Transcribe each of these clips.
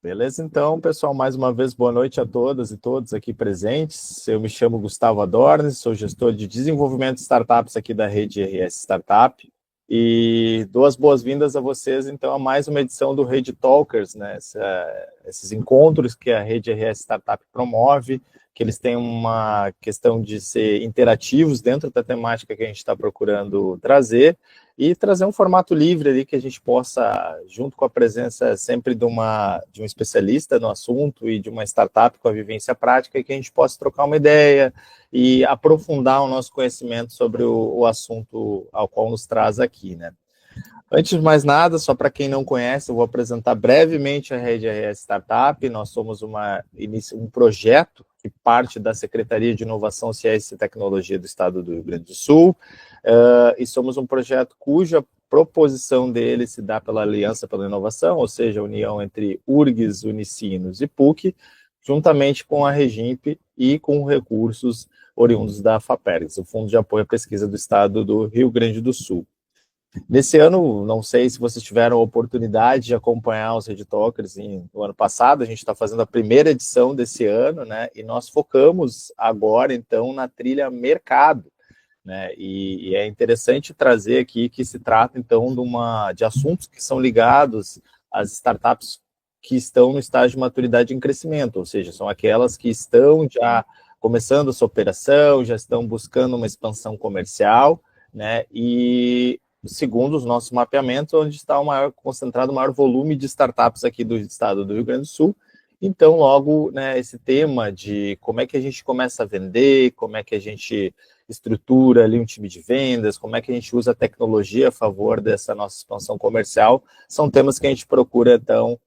Beleza, então, pessoal, mais uma vez, boa noite a todas e todos aqui presentes. Eu me chamo Gustavo Adorni, sou gestor de desenvolvimento de startups aqui da rede RS Startup e dou as boas-vindas a vocês, então, a mais uma edição do Rede Talkers, né? Esses encontros que a rede RS Startup promove, que eles têm uma questão de ser interativos dentro da temática que a gente está procurando trazer, e trazer um formato livre ali que a gente possa, junto com a presença sempre de um especialista no assunto e de uma startup com a vivência prática, que a gente possa trocar uma ideia e aprofundar o nosso conhecimento sobre o assunto ao qual nos traz aqui, né? Antes de mais nada, só para quem não conhece, eu vou apresentar brevemente a Rede RS Startup. Nós somos um projeto que parte da Secretaria de Inovação, Ciência e Tecnologia do Estado do Rio Grande do Sul, e somos um projeto cuja proposição dele se dá pela Aliança pela Inovação, ou seja, a união entre URGS, Unicinos e PUC, juntamente com a Regimp e com recursos oriundos da FAPERGS, o Fundo de Apoio à Pesquisa do Estado do Rio Grande do Sul. Nesse ano, não sei se vocês tiveram a oportunidade de acompanhar os Red Talkers no ano passado, a gente está fazendo a primeira edição desse ano, né, e nós focamos agora, então, na trilha mercado, né, e é interessante trazer aqui que se trata, então, de assuntos que são ligados às startups que estão no estágio de maturidade em crescimento, ou seja, são aquelas que estão já começando a sua operação, já estão buscando uma expansão comercial, né, e segundo os nossos mapeamentos, onde está concentrado o maior volume de startups aqui do estado do Rio Grande do Sul. Então, logo, né, esse tema de como é que a gente começa a vender, como é que a gente estrutura ali um time de vendas, como é que a gente usa a tecnologia a favor dessa nossa expansão comercial, são temas que a gente procura, então,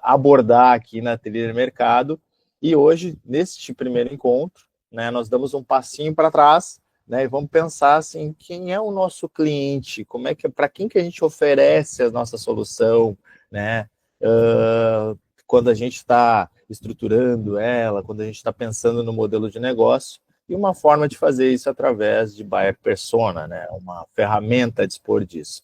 abordar aqui na trilha de mercado. E hoje, neste primeiro encontro, né, nós damos um passinho para trás, né, e vamos pensar assim, quem é o nosso cliente, para quem que a gente oferece a nossa solução, né, quando a gente está estruturando ela, quando a gente está pensando no modelo de negócio, e uma forma de fazer isso através de buyer persona, né, uma ferramenta a dispor disso.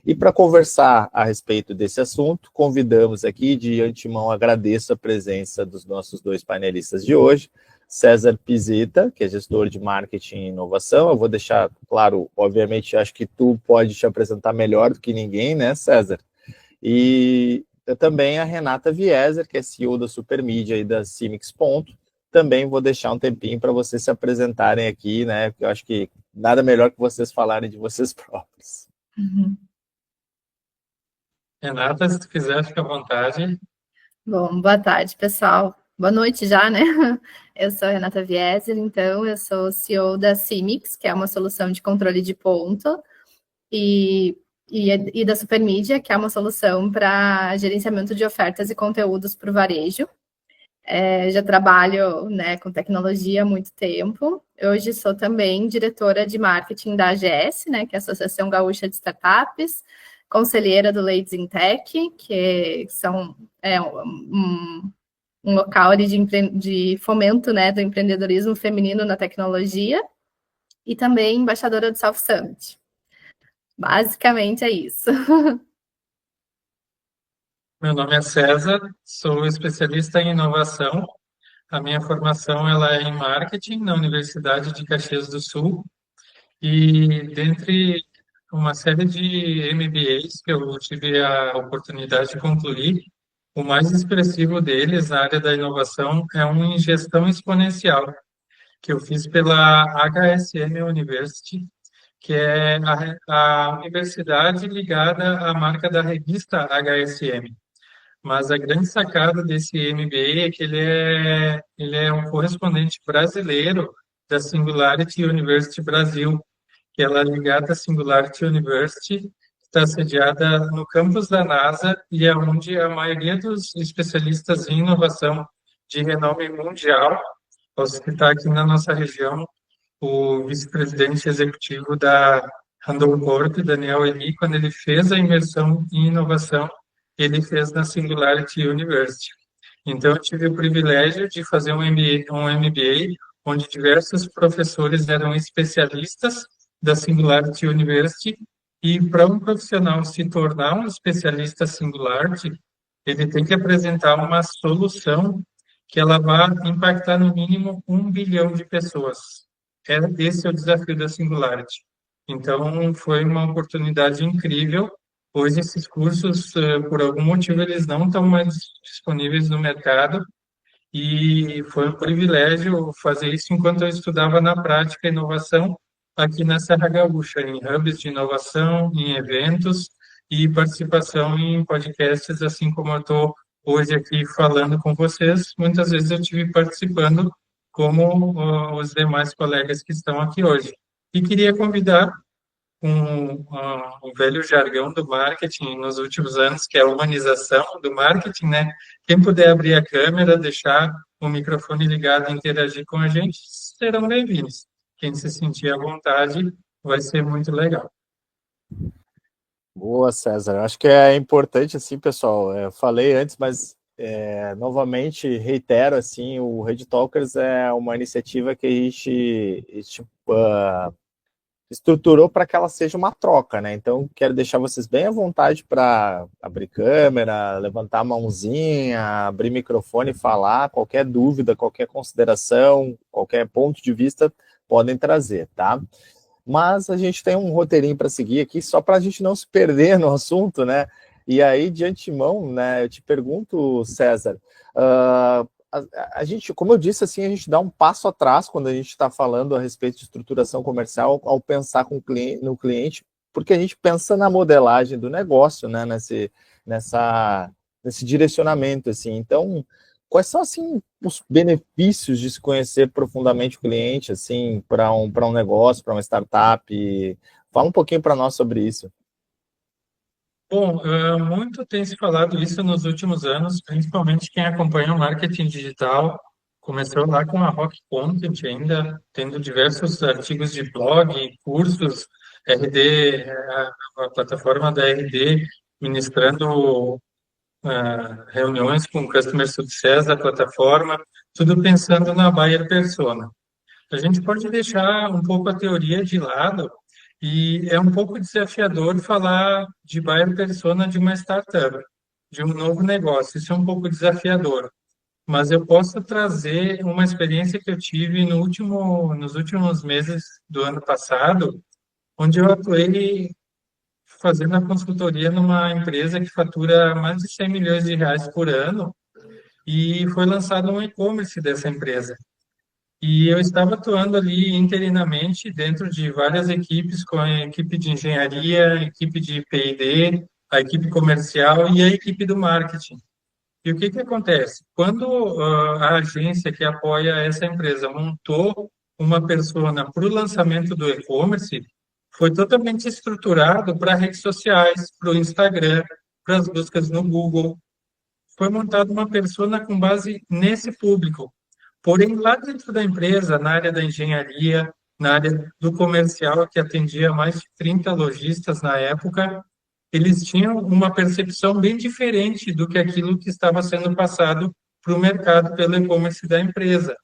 E para conversar a respeito desse assunto, convidamos aqui, de antemão agradeço a presença dos nossos dois painelistas de hoje, César Pizeta, que é gestor de marketing e inovação. Eu vou deixar claro, obviamente, acho que tu pode te apresentar melhor do que ninguém, né, César? E também a Renata Vieser, que é CEO da Supermídia e da Cimix Ponto. Também vou deixar um tempinho para vocês se apresentarem aqui, né? Porque eu acho que nada melhor que vocês falarem de vocês próprios. Renata, se tu quiser, fica à vontade. Bom, boa tarde, pessoal. Boa noite já, né? Eu sou a Renata Vieser, então eu sou CEO da Cimix, que é uma solução de controle de ponto, e da Supermídia, que é uma solução para gerenciamento de ofertas e conteúdos para o varejo. Já trabalho, né, com tecnologia há muito tempo. Hoje sou também diretora de marketing da AGS, né, que é a Associação Gaúcha de Startups, conselheira do Ladies in Tech, que um local ali de fomento, né, do empreendedorismo feminino na tecnologia, e também embaixadora do South Summit. Basicamente é isso. Meu nome é César, sou especialista em inovação. A minha formação ela é em marketing na Universidade de Caxias do Sul. E dentre uma série de MBAs que eu tive a oportunidade de concluir, o mais expressivo deles na área da inovação é um em gestão exponencial, que eu fiz pela HSM University, que é a universidade ligada à marca da revista HSM. Mas a grande sacada desse MBA é que ele é um correspondente brasileiro da Singularity University Brasil, que ela é ligada à Singularity University, está sediada no campus da NASA e é onde a maioria dos especialistas em inovação de renome mundial, posso citar aqui na nossa região, o vice-presidente executivo da Randon Corp, Daniel Eli, quando ele fez a imersão em inovação, ele fez na Singularity University. Então, eu tive o privilégio de fazer um MBA onde diversos professores eram especialistas da Singularity University, e para um profissional se tornar um especialista Singularity, ele tem que apresentar uma solução que ela vá impactar no mínimo 1 bilhão de pessoas. Esse é o desafio da Singularity. Então, foi uma oportunidade incrível. Hoje, esses cursos, por algum motivo, eles não estão mais disponíveis no mercado, e foi um privilégio fazer isso enquanto eu estudava na prática inovação aqui na Serra Gaúcha, em hubs de inovação, em eventos e participação em podcasts, assim como eu estou hoje aqui falando com vocês. Muitas vezes eu estive participando como os demais colegas que estão aqui hoje. E queria convidar o velho jargão do marketing nos últimos anos, que é a humanização do marketing, né? Quem puder abrir a câmera, deixar o microfone ligado e interagir com a gente, serão bem-vindos. Quem se sentir à vontade, vai ser muito legal. Boa, César. Acho que é importante, assim, pessoal. Eu falei antes, mas novamente reitero, assim, o Rede Talkers é uma iniciativa que a gente estruturou para que ela seja uma troca, né? Então, quero deixar vocês bem à vontade para abrir câmera, levantar a mãozinha, abrir microfone e falar. Qualquer dúvida, qualquer consideração, qualquer ponto de vista, podem trazer, tá? Mas a gente tem um roteirinho para seguir aqui, só para a gente não se perder no assunto, né? E aí, de antemão, né, eu te pergunto, César, a gente, como eu disse, assim, a gente dá um passo atrás quando a gente está falando a respeito de estruturação comercial ao pensar no cliente, porque a gente pensa na modelagem do negócio, né, nesse direcionamento, assim. Então, quais são, assim, os benefícios de se conhecer profundamente o cliente, assim, para um negócio, para uma startup? Fala um pouquinho para nós sobre isso. Bom, muito tem se falado isso nos últimos anos, principalmente quem acompanha o marketing digital. Começou lá com a Rock Content, ainda tendo diversos artigos de blog, cursos, RD, a plataforma da RD, ministrando reuniões com Customer Success da plataforma, tudo pensando na buyer persona. A gente pode deixar um pouco a teoria de lado, e é um pouco desafiador falar de buyer persona de uma startup, de um novo negócio. Isso é um pouco desafiador. Mas eu posso trazer uma experiência que eu tive nos últimos meses do ano passado, onde eu atuei fazendo a consultoria numa empresa que fatura mais de 100 milhões de reais por ano, e foi lançado um e-commerce dessa empresa. E eu estava atuando ali interinamente dentro de várias equipes, com a equipe de engenharia, a equipe de P&D, a equipe comercial e a equipe do marketing. E o que que acontece? Quando a agência que apoia essa empresa montou uma persona para o lançamento do e-commerce, foi totalmente estruturado para redes sociais, para o Instagram, para as buscas no Google. Foi montada uma persona com base nesse público. Porém, lá dentro da empresa, na área da engenharia, na área do comercial, que atendia mais de 30 lojistas na época, eles tinham uma percepção bem diferente do que aquilo que estava sendo passado para o mercado pelo e-commerce da empresa.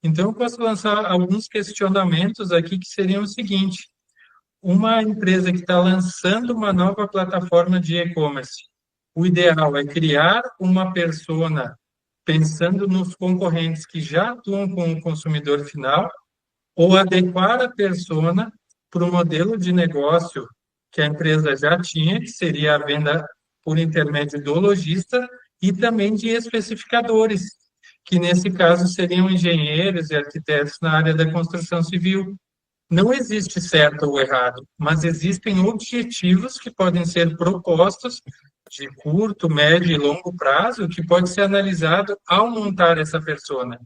Então, eu posso lançar alguns questionamentos aqui que seriam o seguinte: uma empresa que está lançando uma nova plataforma de e-commerce, o ideal é criar uma persona pensando nos concorrentes que já atuam com o consumidor final, ou adequar a persona para o modelo de negócio que a empresa já tinha, que seria a venda por intermédio do lojista, e também de especificadores, que nesse caso seriam engenheiros e arquitetos na área da construção civil. Não existe certo ou errado, mas existem objetivos que podem ser propostos de curto, médio e longo prazo, que pode ser analisado ao montar essa persona.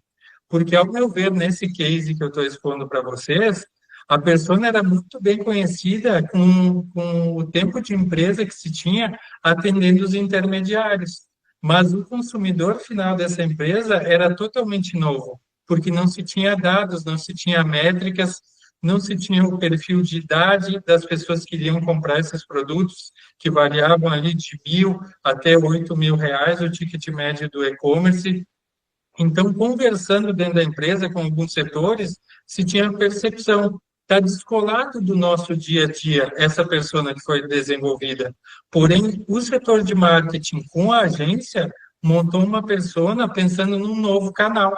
Porque, ao meu ver, nesse case que eu estou expondo para vocês, a persona era muito bem conhecida com o tempo de empresa que se tinha atendendo os intermediários. Mas o consumidor final dessa empresa era totalmente novo, porque não se tinha dados, não se tinha métricas, não se tinha o perfil de idade das pessoas que iriam comprar esses produtos, que variavam ali de 1.000 até 8.000 reais, o ticket médio do e-commerce. Então, conversando dentro da empresa com alguns setores, se tinha a percepção, está descolado do nosso dia a dia, essa persona que foi desenvolvida. Porém, o setor de marketing com a agência montou uma persona pensando num novo canal.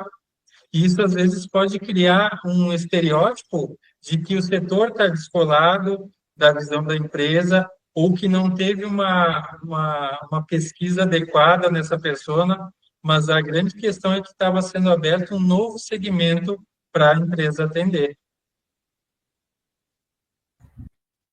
E isso, às vezes, pode criar um estereótipo de que o setor está descolado da visão da empresa ou que não teve uma pesquisa adequada nessa persona, mas a grande questão é que estava sendo aberto um novo segmento para a empresa atender.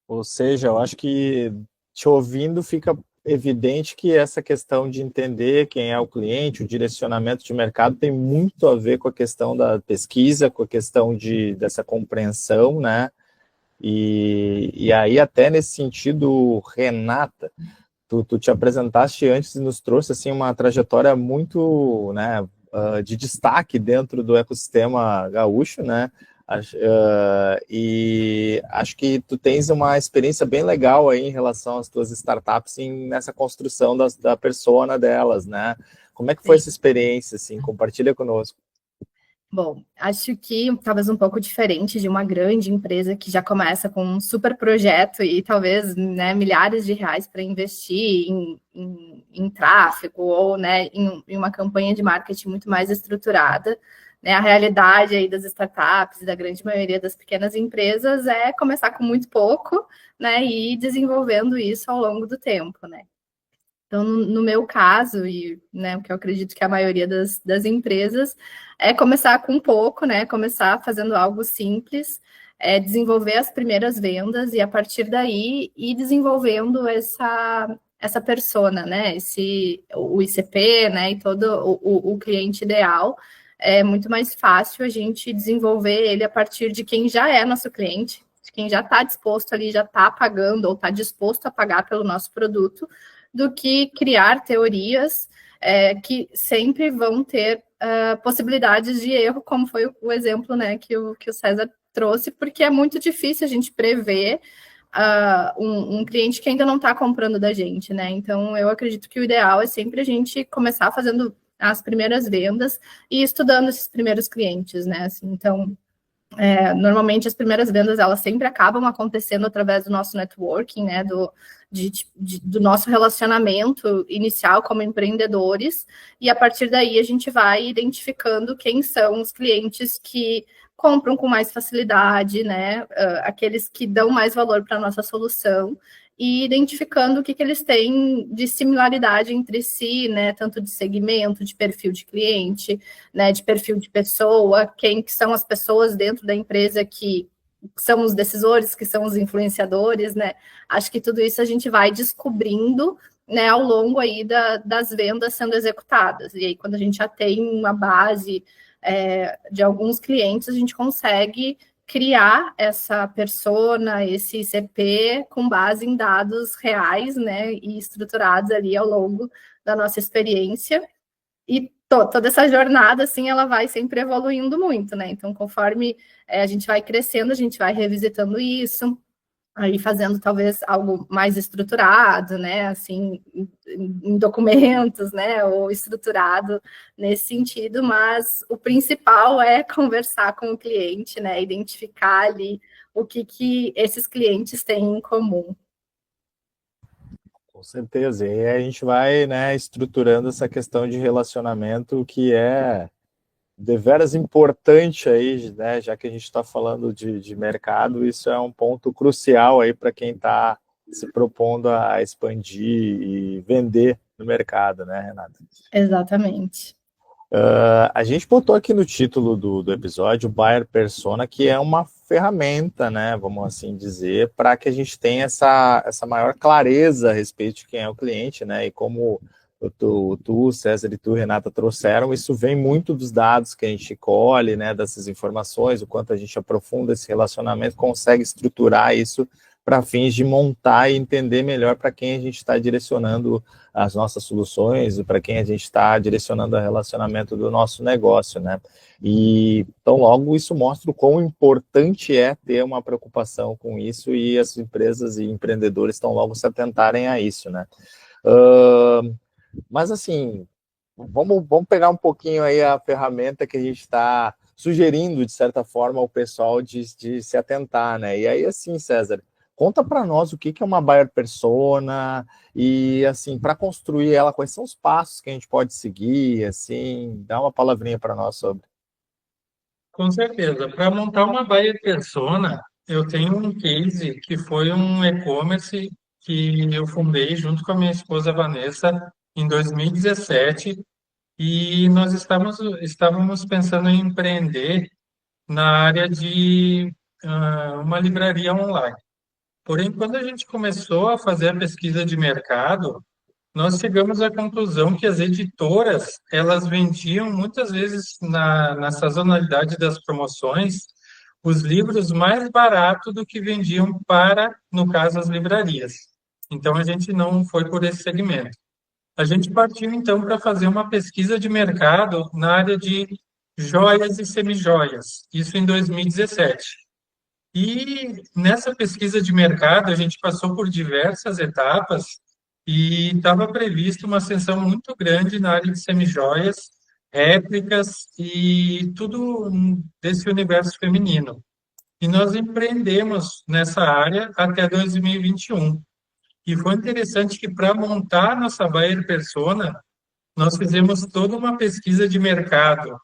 Ou seja, eu acho que te ouvindo fica evidente que essa questão de entender quem é o cliente, o direcionamento de mercado tem muito a ver com a questão da pesquisa, com a questão dessa compreensão, né? E aí até nesse sentido, Renata, tu te apresentaste antes e nos trouxe assim uma trajetória muito, né, de destaque dentro do ecossistema gaúcho, né? E acho que tu tens uma experiência bem legal aí em relação às tuas startups nessa construção da persona delas, né? Como é que foi essa experiência, assim? Compartilha conosco. Bom, acho que talvez um pouco diferente de uma grande empresa que já começa com um super projeto e talvez, né, milhares de reais para investir em tráfego ou, né, em uma campanha de marketing muito mais estruturada. Né, a realidade aí das startups e da grande maioria das pequenas empresas é começar com muito pouco, né, e ir desenvolvendo isso ao longo do tempo, né? Então, no meu caso, e né, o que eu acredito que a maioria das empresas é começar com pouco, né? Começar fazendo algo simples, desenvolver as primeiras vendas e a partir daí ir desenvolvendo essa persona, né? O ICP, né? E todo o cliente ideal. É muito mais fácil a gente desenvolver ele a partir de quem já é nosso cliente, de quem já está disposto ali, já está pagando ou está disposto a pagar pelo nosso produto, do que criar teorias que sempre vão ter possibilidades de erro, como foi o exemplo, né, que o César trouxe, porque é muito difícil a gente prever um cliente que ainda não está comprando da gente, né? Então, eu acredito que o ideal é sempre a gente começar fazendo as primeiras vendas e estudando esses primeiros clientes, né? Assim, então, normalmente as primeiras vendas elas sempre acabam acontecendo através do nosso networking, né, do nosso relacionamento inicial como empreendedores, e a partir daí a gente vai identificando quem são os clientes que compram com mais facilidade, né, aqueles que dão mais valor para a nossa solução, e identificando o que eles têm de similaridade entre si, né, tanto de segmento, de perfil de cliente, né, de perfil de pessoa, quem que são as pessoas dentro da empresa que são os decisores, que são os influenciadores, né? Acho que tudo isso a gente vai descobrindo, né, ao longo aí das vendas sendo executadas. E aí, quando a gente já tem uma base de alguns clientes, a gente consegue criar essa persona, esse ICP, com base em dados reais, né, e estruturados ali ao longo da nossa experiência. E toda essa jornada, assim, ela vai sempre evoluindo muito, né? Então, conforme a gente vai crescendo, a gente vai revisitando isso, aí fazendo talvez algo mais estruturado, né? Assim, em documentos, né? Ou estruturado nesse sentido, mas o principal é conversar com o cliente, né? Identificar ali o que esses clientes têm em comum. Com certeza. E aí a gente vai, né, estruturando essa questão de relacionamento que é deveras importante aí, né, já que a gente está falando de mercado, isso é um ponto crucial aí para quem está se propondo a expandir e vender no mercado, né, Renata? Exatamente. A gente botou aqui no título do episódio Buyer Persona, que é uma ferramenta, né, vamos assim dizer, para que a gente tenha essa maior clareza a respeito de quem é o cliente, né, e como tu, César, e tu, Renata, trouxeram, isso vem muito dos dados que a gente colhe, né, dessas informações, o quanto a gente aprofunda esse relacionamento, consegue estruturar isso para fins de montar e entender melhor para quem a gente está direcionando as nossas soluções e para quem a gente está direcionando o relacionamento do nosso negócio, né? E então logo isso mostra o quão importante é ter uma preocupação com isso e as empresas e empreendedores estão logo se atentarem a isso, né? Mas assim, vamos pegar um pouquinho aí a ferramenta que a gente está sugerindo, de certa forma, ao pessoal de se atentar, né? E aí, assim, César, conta para nós o que é uma buyer persona e, assim, para construir ela, quais são os passos que a gente pode seguir, assim, dá uma palavrinha para nós sobre. Com certeza. Para montar uma buyer persona, eu tenho um case que foi um e-commerce que eu fundei junto com a minha esposa Vanessa em 2017 e nós estávamos pensando em empreender na área de uma livraria online. Porém, quando a gente começou a fazer a pesquisa de mercado, nós chegamos à conclusão que as editoras, elas vendiam muitas vezes na sazonalidade das promoções os livros mais barato do que vendiam para, no caso, as livrarias. Então, a gente não foi por esse segmento. A gente partiu, então, para fazer uma pesquisa de mercado na área de joias e semijoias, isso em 2017. E nessa pesquisa de mercado, a gente passou por diversas etapas e estava previsto uma ascensão muito grande na área de semijoias, réplicas e tudo desse universo feminino. E nós empreendemos nessa área até 2021. E foi interessante que para montar a nossa buyer persona, nós fizemos toda uma pesquisa de mercado,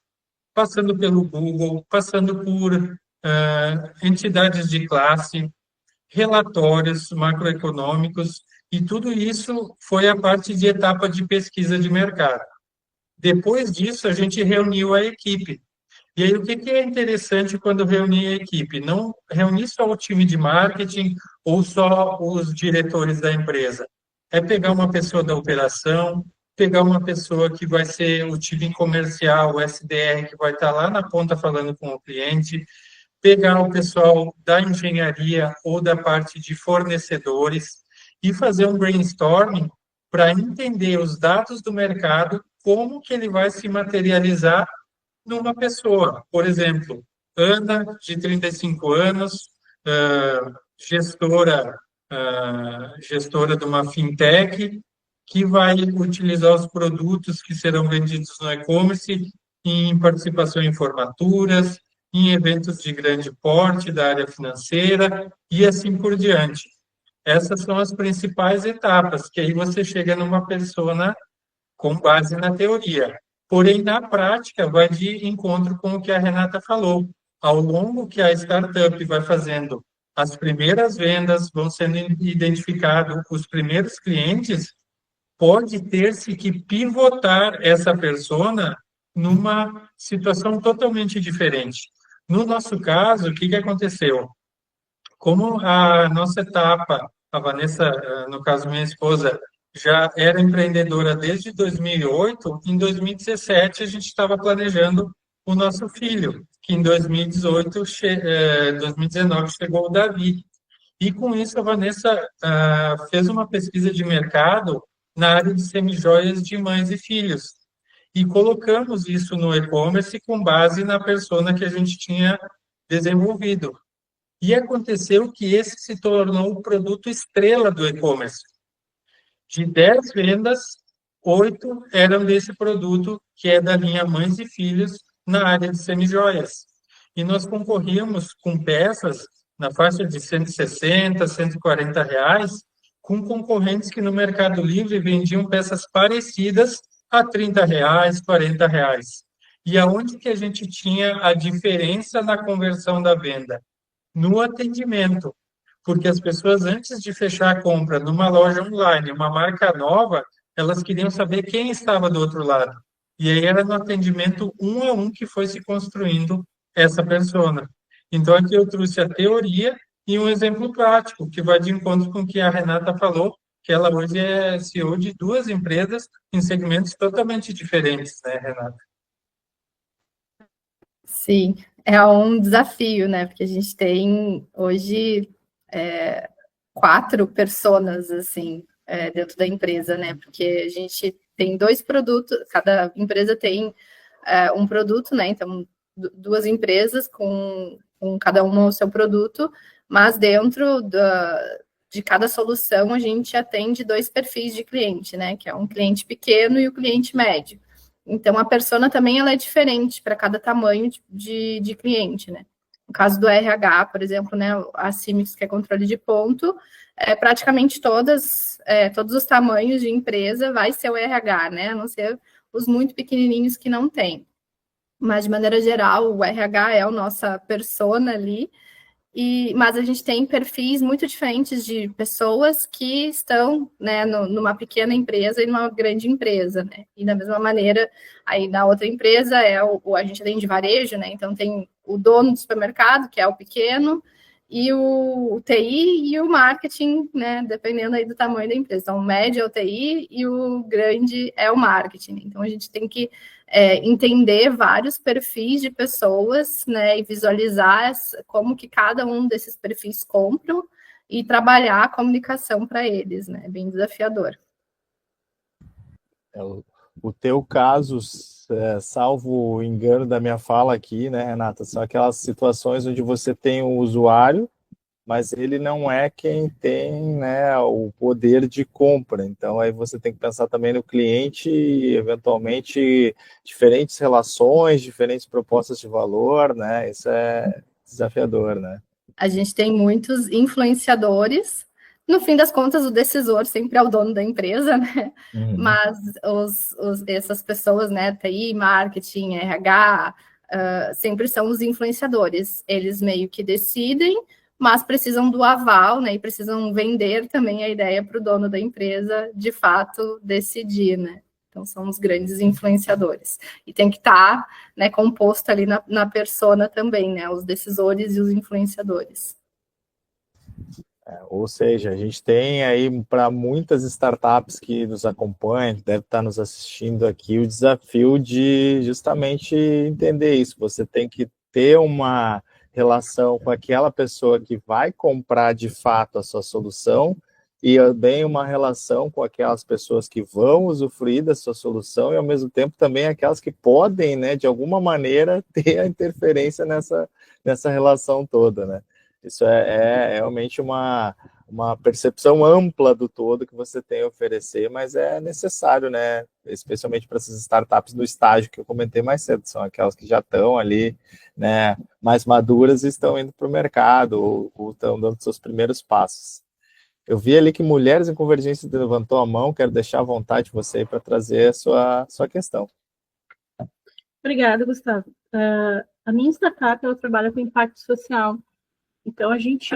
passando pelo Google, passando por entidades de classe, relatórios macroeconômicos, e tudo isso foi a parte de etapa de pesquisa de mercado. Depois disso, a gente reuniu a equipe. E aí, o que é interessante quando reunir a equipe? Não reunir só o time de marketing ou só os diretores da empresa. É pegar uma pessoa da operação, pegar uma pessoa que vai ser o time comercial, o SDR, que vai estar lá na ponta falando com o cliente, pegar o pessoal da engenharia ou da parte de fornecedores e fazer um brainstorming para entender os dados do mercado, como que ele vai se materializar numa pessoa. Por exemplo, Ana, de 35 anos, gestora, gestora de uma fintech, que vai utilizar os produtos que serão vendidos no e-commerce em participação em formaturas, em eventos de grande porte da área financeira e assim por diante. Essas são as principais etapas, que aí você chega numa persona com base na teoria. Porém, na prática, vai de encontro com o que a Renata falou. Ao longo que a startup vai fazendo as primeiras vendas, vão sendo identificados os primeiros clientes, pode ter-se que pivotar essa persona numa situação totalmente diferente. No nosso caso, o que aconteceu? Como a nossa etapa, a Vanessa, no caso minha esposa, já era empreendedora desde 2008, em 2017 a gente estava planejando o nosso filho, que em 2018, 2019 chegou o Davi. E com isso a Vanessa fez uma pesquisa de mercado na área de semijoias de mães e filhos. E colocamos isso no e-commerce com base na persona que a gente tinha desenvolvido. E aconteceu que esse se tornou o produto estrela do e-commerce. De 10 vendas, 8 eram desse produto, que é da linha Mães e Filhos, na área de semijoias. E nós concorríamos com peças na faixa de 160, 140 reais, com concorrentes que no Mercado Livre vendiam peças parecidas a 30 reais, 40 reais. E aonde que a gente tinha a diferença na conversão da venda? No atendimento, porque as pessoas, antes de fechar a compra numa loja online, uma marca nova, elas queriam saber quem estava do outro lado. E aí era no atendimento um a um que foi se construindo essa persona. Então, aqui eu trouxe a teoria e um exemplo prático, que vai de encontro com o que a Renata falou, que ela hoje é CEO de 2 empresas em segmentos totalmente diferentes, né, Renata? Sim, é um desafio, né? Porque a gente tem hoje 4 personas assim dentro da empresa, né? Porque a gente tem 2 produtos, cada empresa tem um produto, né? Então, 2 empresas com cada uma o seu produto, mas dentro de cada solução a gente atende 2 perfis de cliente, né? Que é um cliente pequeno e o cliente médio. Então, a persona também ela é diferente para cada tamanho de cliente, né? No caso do RH, por exemplo, né, a CIMIX, que é controle de ponto, praticamente todos os tamanhos de empresa vai ser o RH, né? A não ser os muito pequenininhos que não tem. Mas, de maneira geral, o RH é a nossa persona ali, mas a gente tem perfis muito diferentes de pessoas que estão, né, numa pequena empresa e numa grande empresa, né? E da mesma maneira, aí na outra empresa a gente tem de varejo, né? Então tem o dono do supermercado, que é o pequeno, e o TI e o marketing, né? Dependendo aí do tamanho da empresa. Então, o médio é o TI e o grande é o marketing. Então, a gente tem que entender vários perfis de pessoas, né, e visualizar como que cada um desses perfis compram e trabalhar a comunicação para eles, né? É bem desafiador. O teu caso, salvo o engano da minha fala aqui, né, Renata, são aquelas situações onde você tem um usuário, mas ele não é quem tem, né, o poder de compra. Então, aí você tem que pensar também no cliente e, eventualmente, diferentes relações, diferentes propostas de valor, né? Isso é desafiador, né? A gente tem muitos influenciadores. No fim das contas, o decisor sempre é o dono da empresa, né? Mas essas pessoas, né, TI, marketing, RH, sempre são os influenciadores. Eles meio que decidem, mas precisam do aval, né? E precisam vender também a ideia para o dono da empresa, de fato, decidir, né? Então, são os grandes influenciadores. E tem que estar, né, composto ali na persona também, né? Os decisores e os influenciadores. Ou seja, a gente tem aí para muitas startups que nos acompanham, que devem estar nos assistindo aqui, o desafio de justamente entender isso. Você tem que ter uma relação com aquela pessoa que vai comprar de fato a sua solução e também uma relação com aquelas pessoas que vão usufruir da sua solução e, ao mesmo tempo, também aquelas que podem, né, de alguma maneira, ter a interferência nessa relação toda, né? Isso é realmente uma percepção ampla do todo que você tem a oferecer, mas é necessário, né? Especialmente para essas startups no estágio que eu comentei mais cedo, são aquelas que já estão ali, né, mais maduras e estão indo para o mercado ou estão dando seus primeiros passos. Eu vi ali que Mulheres em Convergência levantou a mão, quero deixar à vontade você aí para trazer a sua questão. Obrigada, Gustavo. A minha startup, ela trabalha com impacto social. Então, a gente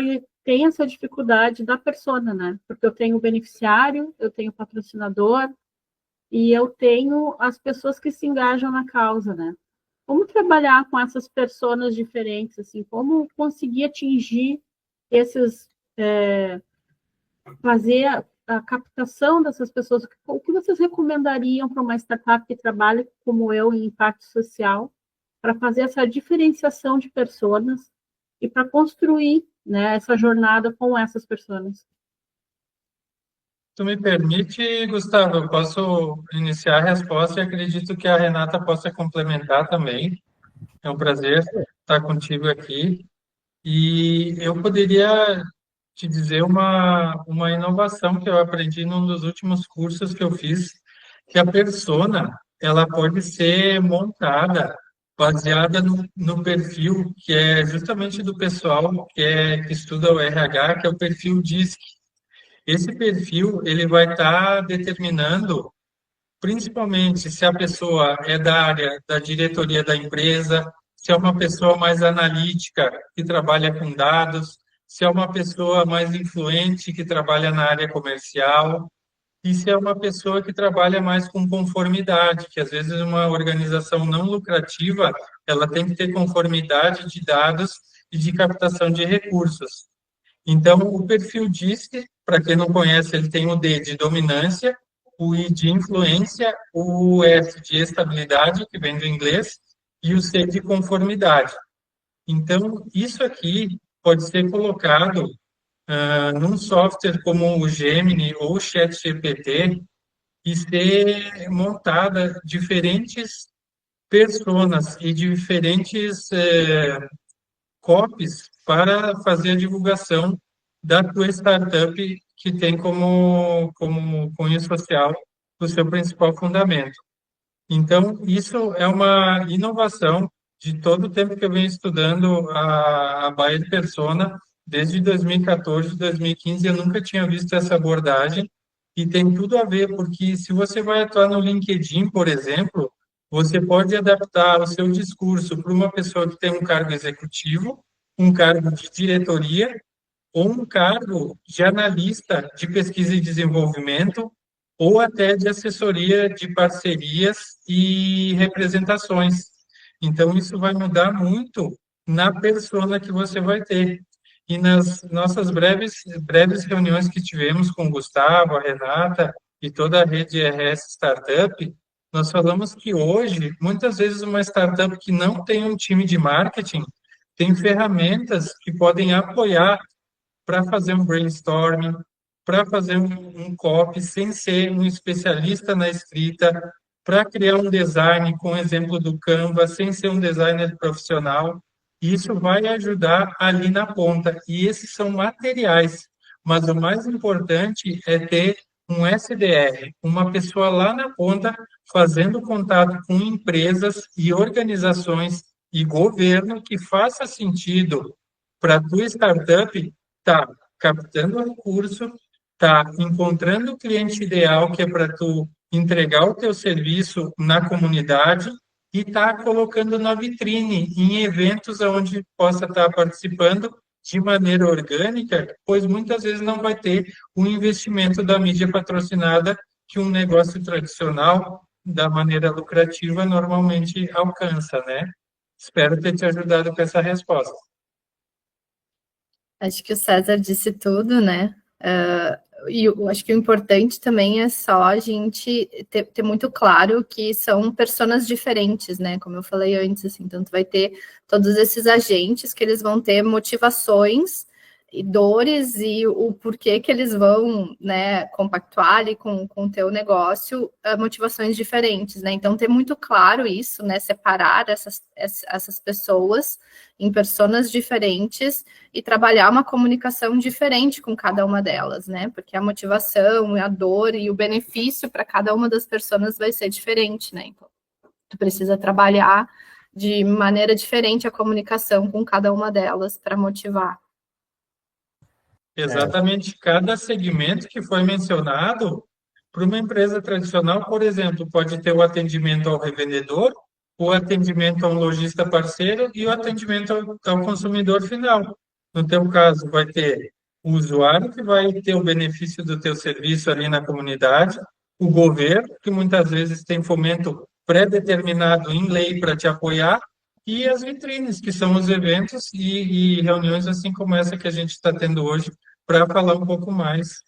tem essa dificuldade da persona, né? Porque eu tenho o beneficiário, eu tenho o patrocinador e eu tenho as pessoas que se engajam na causa, né? Como trabalhar com essas personas diferentes, assim? Como conseguir atingir esses... fazer a captação dessas pessoas? O que vocês recomendariam para uma startup que trabalha como eu em impacto social para fazer essa diferenciação de personas e para construir, né, essa jornada com essas pessoas? Tu me permite, Gustavo, eu posso iniciar a resposta e acredito que a Renata possa complementar também. É um prazer estar contigo aqui. E eu poderia te dizer uma inovação que eu aprendi num dos últimos cursos que eu fiz, que a persona, ela pode ser montada baseada no perfil que é justamente do pessoal que estuda o RH, que é o perfil DISC. Esse perfil, ele vai estar determinando principalmente se a pessoa é da área da diretoria da empresa, se é uma pessoa mais analítica, que trabalha com dados, se é uma pessoa mais influente, que trabalha na área comercial, e se é uma pessoa que trabalha mais com conformidade, que às vezes uma organização não lucrativa, ela tem que ter conformidade de dados e de captação de recursos. Então, o perfil DISC, para quem não conhece, ele tem o D de dominância, o I de influência, o S de estabilidade, que vem do inglês, e o C de conformidade. Então, isso aqui pode ser colocado num software como o Gemini ou o ChatGPT e ser montada diferentes personas e diferentes copies para fazer a divulgação da tua startup que tem como cunho social o seu principal fundamento. Então, isso é uma inovação de todo o tempo que eu venho estudando a Buyer Persona, desde 2014, 2015, eu nunca tinha visto essa abordagem, e tem tudo a ver, porque se você vai atuar no LinkedIn, por exemplo, você pode adaptar o seu discurso para uma pessoa que tem um cargo executivo, um cargo de diretoria, ou um cargo de analista de pesquisa e desenvolvimento, ou até de assessoria de parcerias e representações. Então, isso vai mudar muito na persona que você vai ter. E nas nossas breves reuniões que tivemos com o Gustavo, a Renata e toda a rede RS Startup, nós falamos que hoje, muitas vezes, uma startup que não tem um time de marketing tem ferramentas que podem apoiar para fazer um brainstorming, para fazer um copy sem ser um especialista na escrita, para criar um design com o exemplo do Canva, sem ser um designer profissional. Isso vai ajudar ali na ponta. E esses são materiais. Mas o mais importante é ter um SDR, uma pessoa lá na ponta fazendo contato com empresas e organizações e governo que faça sentido para a tua startup tá captando recurso, tá encontrando o cliente ideal que é para tu entregar o teu serviço na comunidade e tá colocando na vitrine em eventos onde possa estar participando de maneira orgânica, pois muitas vezes não vai ter o investimento da mídia patrocinada que um negócio tradicional da maneira lucrativa normalmente alcança, né? Espero ter te ajudado com essa resposta. Acho que o César disse tudo, né? E eu acho que o importante também é só a gente ter muito claro que são personas diferentes, né? Como eu falei antes, assim, tanto vai ter todos esses agentes que eles vão ter motivações e dores e o porquê que eles vão, né, compactuar ali com o teu negócio, motivações diferentes, né? Então, ter muito claro isso, né? Separar essas pessoas em personas diferentes e trabalhar uma comunicação diferente com cada uma delas, né? Porque a motivação, a dor e o benefício para cada uma das pessoas vai ser diferente, né? Então, tu precisa trabalhar de maneira diferente a comunicação com cada uma delas para motivar. Exatamente, cada segmento que foi mencionado, para uma empresa tradicional, por exemplo, pode ter o atendimento ao revendedor, o atendimento a um lojista parceiro e o atendimento ao consumidor final. No teu caso, vai ter o usuário que vai ter o benefício do teu serviço ali na comunidade, o governo, que muitas vezes tem fomento pré-determinado em lei para te apoiar, e as vitrines, que são os eventos e reuniões assim como essa que a gente está tendo hoje, para falar um pouco mais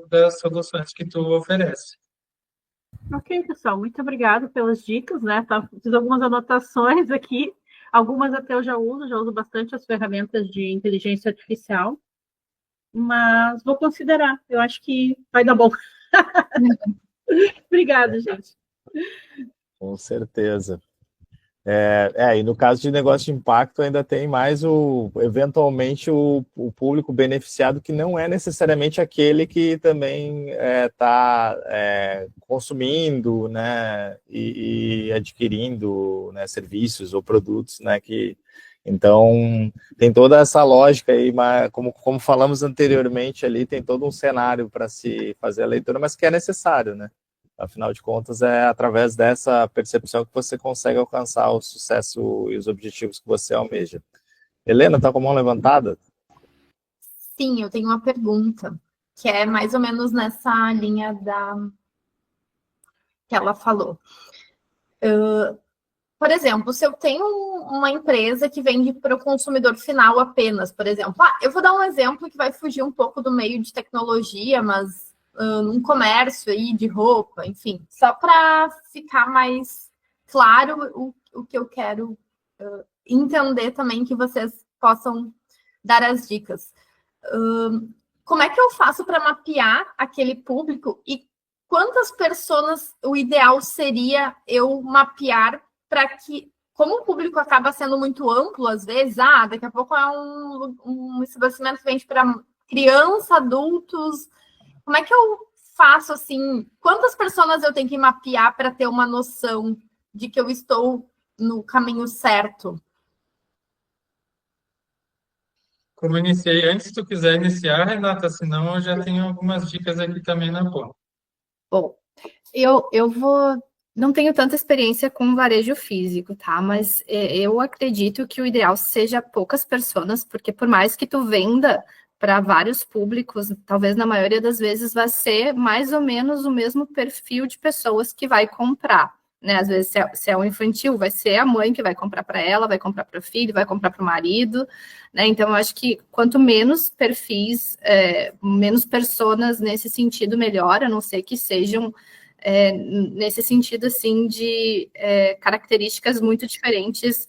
das soluções que tu oferece. Ok, pessoal, muito obrigada pelas dicas, né? Fiz algumas anotações aqui, algumas até eu já uso bastante as ferramentas de inteligência artificial, mas vou considerar, eu acho que vai dar bom. Obrigada, gente. Com certeza. E no caso de negócio de impacto ainda tem mais eventualmente o público beneficiado que não é necessariamente aquele que também está consumindo, né, e adquirindo, né, serviços ou produtos, né, então tem toda essa lógica aí, mas como falamos anteriormente ali, tem todo um cenário para se fazer a leitura, mas que é necessário, né? Afinal de contas, é através dessa percepção que você consegue alcançar o sucesso e os objetivos que você almeja. Helena, está com a mão levantada? Sim, eu tenho uma pergunta, que é mais ou menos nessa linha que ela falou. Por exemplo, se eu tenho uma empresa que vende para o consumidor final apenas, por exemplo, eu vou dar um exemplo que vai fugir um pouco do meio de tecnologia, mas num comércio aí de roupa, enfim, só para ficar mais claro o que eu quero entender também, que vocês possam dar as dicas. Como é que eu faço para mapear aquele público e quantas pessoas o ideal seria eu mapear para que, como o público acaba sendo muito amplo às vezes, daqui a pouco é um estabelecimento que vende para criança, adultos. Como é que eu faço, assim, quantas pessoas eu tenho que mapear para ter uma noção de que eu estou no caminho certo? Como eu iniciei antes, se tu quiser iniciar, Renata, senão eu já tenho algumas dicas aqui também na ponta. Bom, eu vou. Não tenho tanta experiência com varejo físico, tá? Mas eu acredito que o ideal seja poucas pessoas, porque por mais que tu venda para vários públicos, talvez na maioria das vezes vai ser mais ou menos o mesmo perfil de pessoas que vai comprar, né? Às vezes, se é um infantil, vai ser a mãe que vai comprar para ela, vai comprar para o filho, vai comprar para o marido, né? Então, eu acho que quanto menos perfis, menos pessoas nesse sentido, melhor, a não ser que sejam nesse sentido, assim, de características muito diferentes,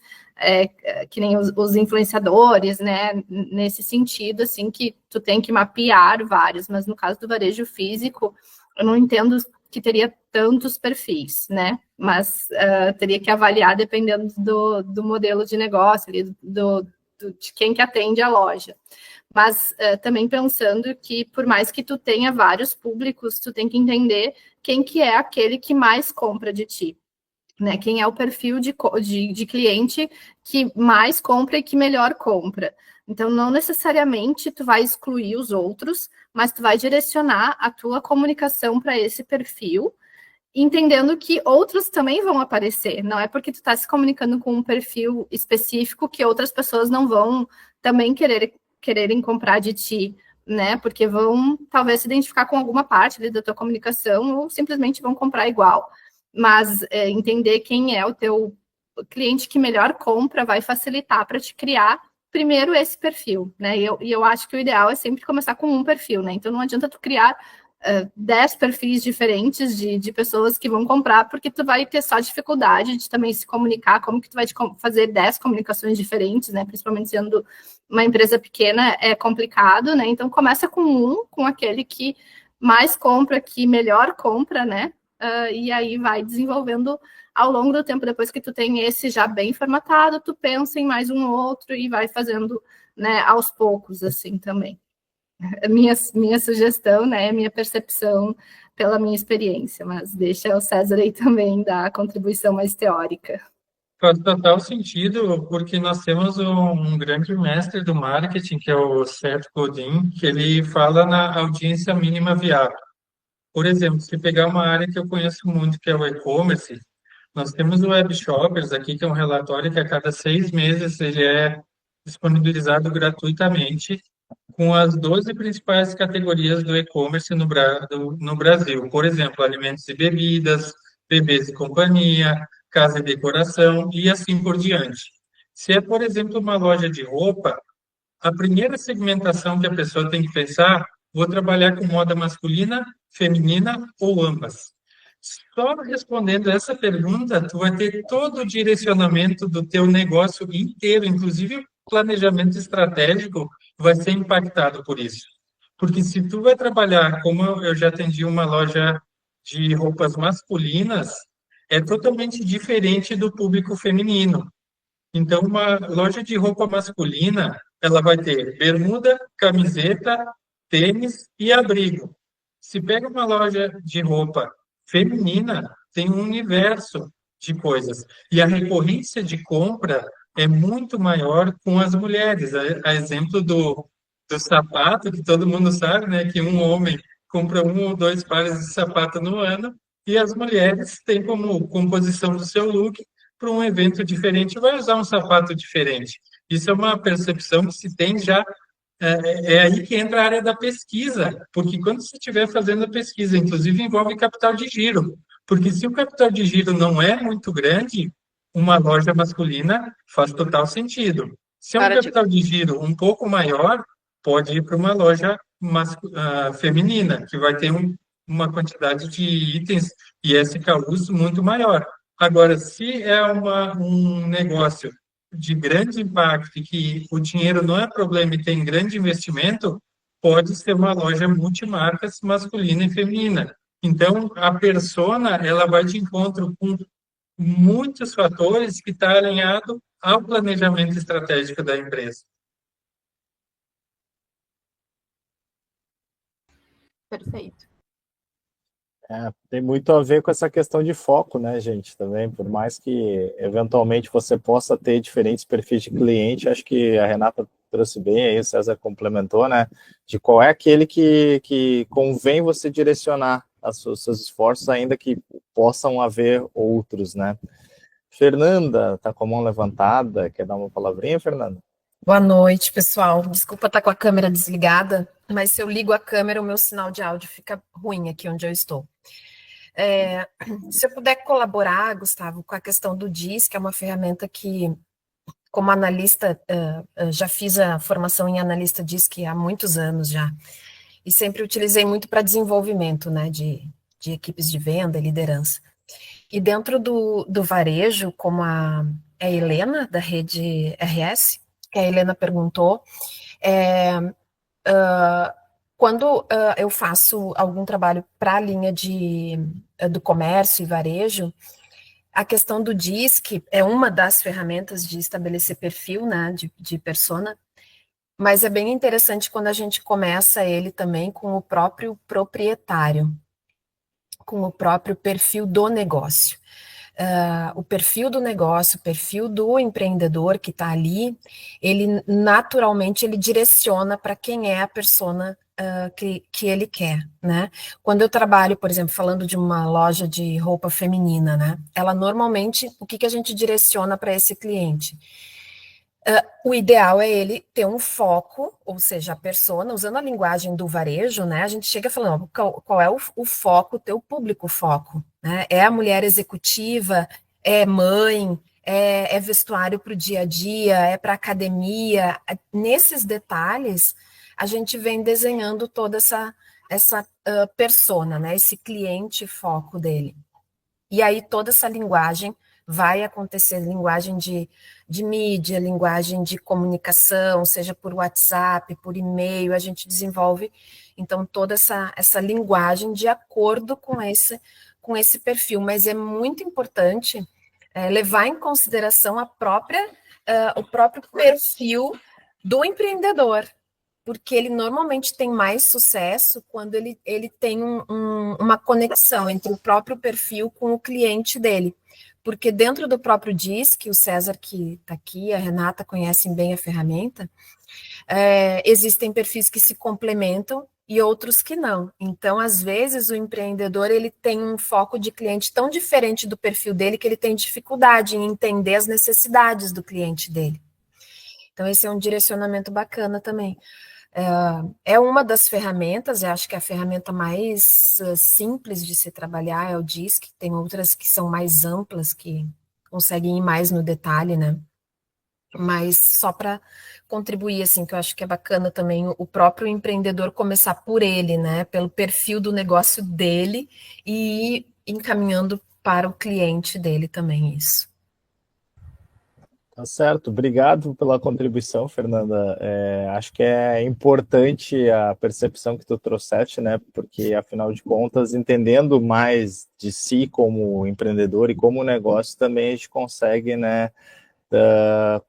que nem os influenciadores, né? Nesse sentido, assim, que tu tem que mapear vários, mas no caso do varejo físico, eu não entendo que teria tantos perfis, né? Mas teria que avaliar dependendo do modelo de negócio, ali, de quem que atende a loja. Mas também pensando que, por mais que tu tenha vários públicos, tu tem que entender quem que é aquele que mais compra de ti, né? Quem é o perfil de cliente que mais compra e que melhor compra. Então, não necessariamente tu vai excluir os outros, mas tu vai direcionar a tua comunicação para esse perfil, entendendo que outros também vão aparecer. Não é porque tu está se comunicando com um perfil específico que outras pessoas não vão também quererem comprar de ti, né? Porque vão talvez se identificar com alguma parte ali da tua comunicação ou simplesmente vão comprar igual. Mas entender quem é o teu cliente que melhor compra vai facilitar para te criar primeiro esse perfil, né? E eu acho que o ideal é sempre começar com um perfil, né? Então não adianta tu criar 10 perfis diferentes de pessoas que vão comprar, porque tu vai ter só dificuldade de também se comunicar, como que tu vai fazer 10 comunicações diferentes, né? Principalmente sendo uma empresa pequena, é complicado, né? Então começa com aquele que mais compra, que melhor compra, né? E aí vai desenvolvendo ao longo do tempo, depois que tu tem esse já bem formatado, tu pensa em mais um outro e vai fazendo, né, aos poucos, assim, também. Minha sugestão, né, minha percepção pela minha experiência, mas deixa o César aí também dar a contribuição mais teórica. Faz total sentido, porque nós temos um grande mestre do marketing, que é o Seth Godin, que ele fala na audiência mínima viável. Por exemplo, se pegar uma área que eu conheço muito, que é o e-commerce, nós temos o Web Shoppers aqui, que é um relatório que a cada 6 meses ele é disponibilizado gratuitamente com as 12 principais categorias do e-commerce no Brasil. Por exemplo, alimentos e bebidas, bebês e companhia, casa e decoração e assim por diante. Se é, por exemplo, uma loja de roupa, a primeira segmentação que a pessoa tem que pensar, vou trabalhar com moda masculina, feminina ou ambas? Só respondendo essa pergunta, tu vai ter todo o direcionamento do teu negócio inteiro, inclusive o planejamento estratégico vai ser impactado por isso. Porque se tu vai trabalhar, como eu já atendi uma loja de roupas masculinas, é totalmente diferente do público feminino. Então, uma loja de roupa masculina, ela vai ter bermuda, camiseta, tênis e abrigo. Se pega uma loja de roupa feminina, tem um universo de coisas. E a recorrência de compra é muito maior com as mulheres. A exemplo do sapato, que todo mundo sabe, né, que um homem compra 1 ou 2 pares de sapato no ano, e as mulheres têm como composição do seu look para um evento diferente, vai usar um sapato diferente. Isso é uma percepção que se tem já. É aí que entra a área da pesquisa, porque quando você estiver fazendo a pesquisa, inclusive envolve capital de giro, porque se o capital de giro não é muito grande, uma loja masculina faz total sentido. Se é um capital de giro um pouco maior, pode ir para uma loja feminina, que vai ter uma quantidade de itens e SKUs muito maior. Agora, se é um negócio de grande impacto e que o dinheiro não é problema e tem grande investimento, pode ser uma loja multimarcas masculina e feminina. Então, a persona, ela vai de encontro com muitos fatores que está alinhado ao planejamento estratégico da empresa. Perfeito. Tem muito a ver com essa questão de foco, né, gente, também, por mais que eventualmente você possa ter diferentes perfis de cliente, acho que a Renata trouxe bem aí, o César complementou, né, de qual é aquele que convém você direcionar os seus esforços, ainda que possam haver outros, né. Fernanda, tá com a mão levantada, quer dar uma palavrinha, Fernanda? Boa noite, pessoal. Desculpa estar com a câmera desligada, mas se eu ligo a câmera, o meu sinal de áudio fica ruim aqui onde eu estou. Se eu puder colaborar, Gustavo, com a questão do DIS, que é uma ferramenta que, como analista, já fiz a formação em analista DISC há muitos anos já, e sempre utilizei muito para desenvolvimento, né, de equipes de venda e liderança. E dentro do varejo, como a Helena, da rede RS, que a Helena perguntou, quando eu faço algum trabalho para a linha do comércio e varejo, a questão do DISC é uma das ferramentas de estabelecer perfil, né, de persona, mas é bem interessante quando a gente começa ele também com o próprio proprietário, com o próprio perfil do negócio. O perfil do negócio, o perfil do empreendedor que está ali, ele naturalmente ele direciona para quem é a persona que ele quer, né? Quando eu trabalho, por exemplo, falando de uma loja de roupa feminina, né? Ela normalmente, o que a gente direciona para esse cliente? O ideal é ele ter um foco, ou seja, a persona, usando a linguagem do varejo, né? A gente chega falando, qual é o foco, o teu público foco, né? É a mulher executiva, é mãe, é vestuário para o dia a dia, é para academia. Nesses detalhes, a gente vem desenhando toda essa persona, né? Esse cliente foco dele. E aí toda essa linguagem vai acontecer, linguagem de mídia, linguagem de comunicação, seja por WhatsApp, por e-mail, a gente desenvolve, então, toda essa linguagem de acordo com esse perfil, mas é muito importante levar em consideração o próprio perfil do empreendedor, porque ele normalmente tem mais sucesso quando ele tem uma conexão entre o próprio perfil com o cliente dele. Porque dentro do próprio DISC, o César que está aqui, a Renata conhecem bem a ferramenta, existem perfis que se complementam e outros que não. Então, às vezes, o empreendedor ele tem um foco de cliente tão diferente do perfil dele que ele tem dificuldade em entender as necessidades do cliente dele. Então, esse é um direcionamento bacana também. É uma das ferramentas, eu acho que é a ferramenta mais simples de se trabalhar é o DISC, tem outras que são mais amplas, que conseguem ir mais no detalhe, né? Mas só para contribuir, assim, que eu acho que é bacana também o próprio empreendedor começar por ele, né? Pelo perfil do negócio dele e ir encaminhando para o cliente dele também isso. Tá certo, obrigado pela contribuição, Fernanda. Acho que é importante a percepção que tu trouxeste, né? Porque, afinal de contas, entendendo mais de si como empreendedor e como negócio, também a gente consegue, né,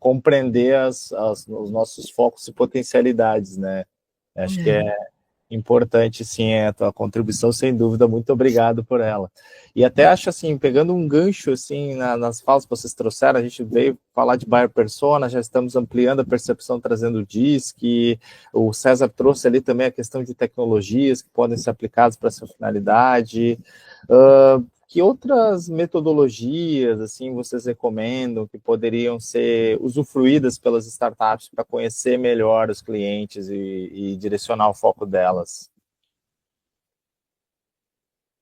compreender os nossos focos e potencialidades, né? Acho que é importante, sim, a tua contribuição, sem dúvida, muito obrigado por ela. E até acho, assim, pegando um gancho, assim, nas falas que vocês trouxeram, a gente veio falar de buyer persona, já estamos ampliando a percepção, trazendo o DISC, o César trouxe ali também a questão de tecnologias que podem ser aplicadas para essa finalidade. Que outras metodologias, assim, vocês recomendam que poderiam ser usufruídas pelas startups para conhecer melhor os clientes e direcionar o foco delas?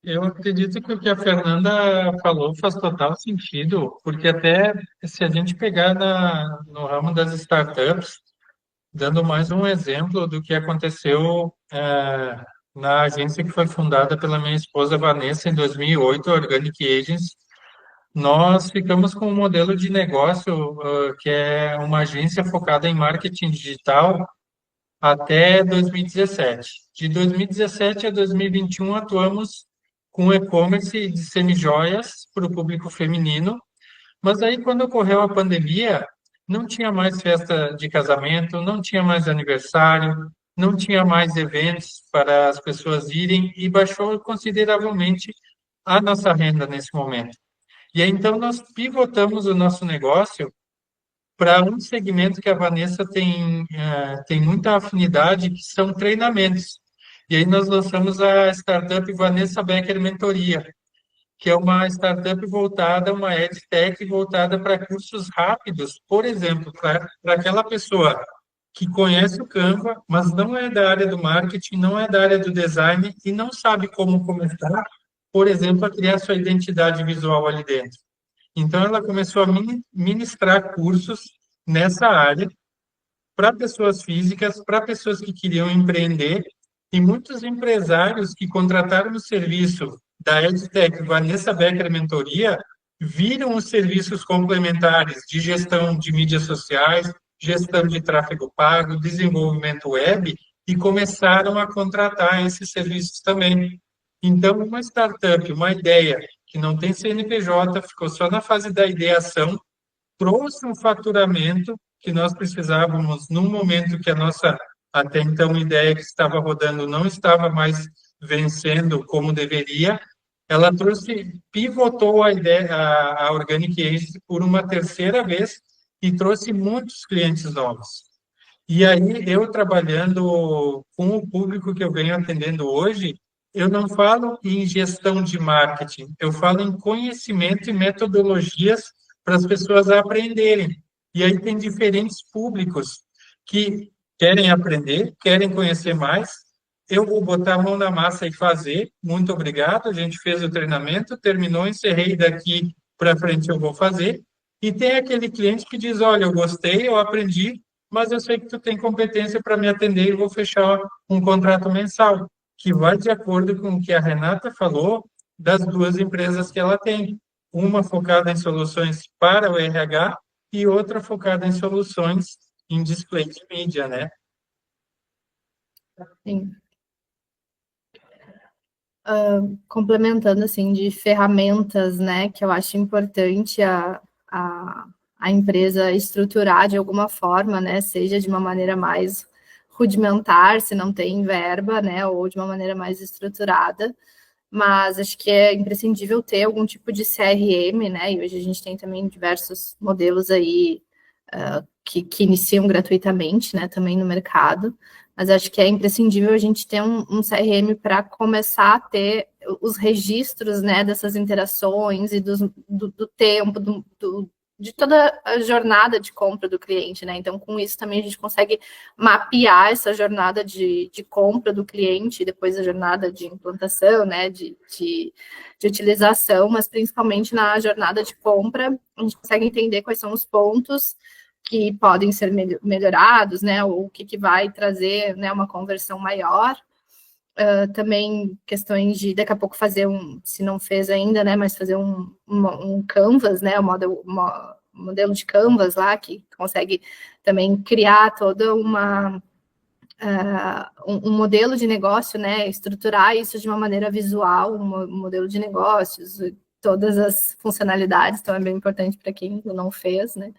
Eu acredito que o que a Fernanda falou faz total sentido, porque até se a gente pegar no ramo das startups, dando mais um exemplo do que aconteceu na agência que foi fundada pela minha esposa Vanessa em 2008, a Organic Agents, nós ficamos com um modelo de negócio que é uma agência focada em marketing digital até 2017. De 2017 a 2021, atuamos com e-commerce de semijoias para o público feminino, mas aí, quando ocorreu a pandemia, não tinha mais festa de casamento, não tinha mais aniversário, não tinha mais eventos para as pessoas irem e baixou consideravelmente a nossa renda nesse momento. E aí, então, nós pivotamos o nosso negócio para um segmento que a Vanessa tem muita afinidade, que são treinamentos. E aí nós lançamos a startup Vanessa Becker Mentoria, que é uma startup voltada, uma edtech voltada para cursos rápidos, por exemplo, para aquela pessoa que conhece o Canva, mas não é da área do marketing, não é da área do design e não sabe como começar, por exemplo, a criar sua identidade visual ali dentro. Então, ela começou a ministrar cursos nessa área para pessoas físicas, para pessoas que queriam empreender, e muitos empresários que contrataram o serviço da EdTech Vanessa Becker Mentoria viram os serviços complementares de gestão de mídias sociais, gestão de tráfego pago, desenvolvimento web, e começaram a contratar esses serviços também. Então, uma startup, uma ideia que não tem CNPJ, ficou só na fase da ideação, trouxe um faturamento que nós precisávamos num momento que a nossa, até então, ideia que estava rodando não estava mais vencendo como deveria. Ela trouxe, pivotou a ideia, a Organic Agent por uma terceira vez e trouxe muitos clientes novos. E aí, eu trabalhando com o público que eu venho atendendo hoje, eu não falo em gestão de marketing, eu falo em conhecimento e metodologias para as pessoas aprenderem. E aí tem diferentes públicos que querem aprender, querem conhecer mais. Eu vou botar a mão na massa e fazer. Muito obrigado. A gente fez o treinamento, terminou, encerrei, daqui para frente eu vou fazer. E tem aquele cliente que diz, olha, eu gostei, eu aprendi, mas eu sei que tu tem competência para me atender e vou fechar um contrato mensal, que vai de acordo com o que a Renata falou das duas empresas que ela tem. Uma focada em soluções para o RH e outra focada em soluções em display de mídia, né? Sim. Complementando, assim, de ferramentas, né, que eu acho importante a empresa estruturar de alguma forma, né, seja de uma maneira mais rudimentar, se não tem verba, né, ou de uma maneira mais estruturada, mas acho que é imprescindível ter algum tipo de CRM, né, e hoje a gente tem também diversos modelos aí que iniciam gratuitamente, né, também no mercado, mas acho que é imprescindível a gente ter um CRM para começar a ter os registros, né, dessas interações e do tempo, de toda a jornada de compra do cliente, né? Então, com isso também a gente consegue mapear essa jornada de compra do cliente, depois a jornada de implantação, né, de utilização, mas principalmente na jornada de compra, a gente consegue entender quais são os pontos que podem ser melhorados, né, ou o que vai trazer, né, uma conversão maior. Também questões de, daqui a pouco, fazer se não fez ainda, né, mas fazer um canvas, né, um modelo de canvas lá, que consegue também criar toda um modelo de negócio, né, estruturar isso de uma maneira visual, um modelo de negócios, todas as funcionalidades, então é bem importante para quem ainda não fez, né.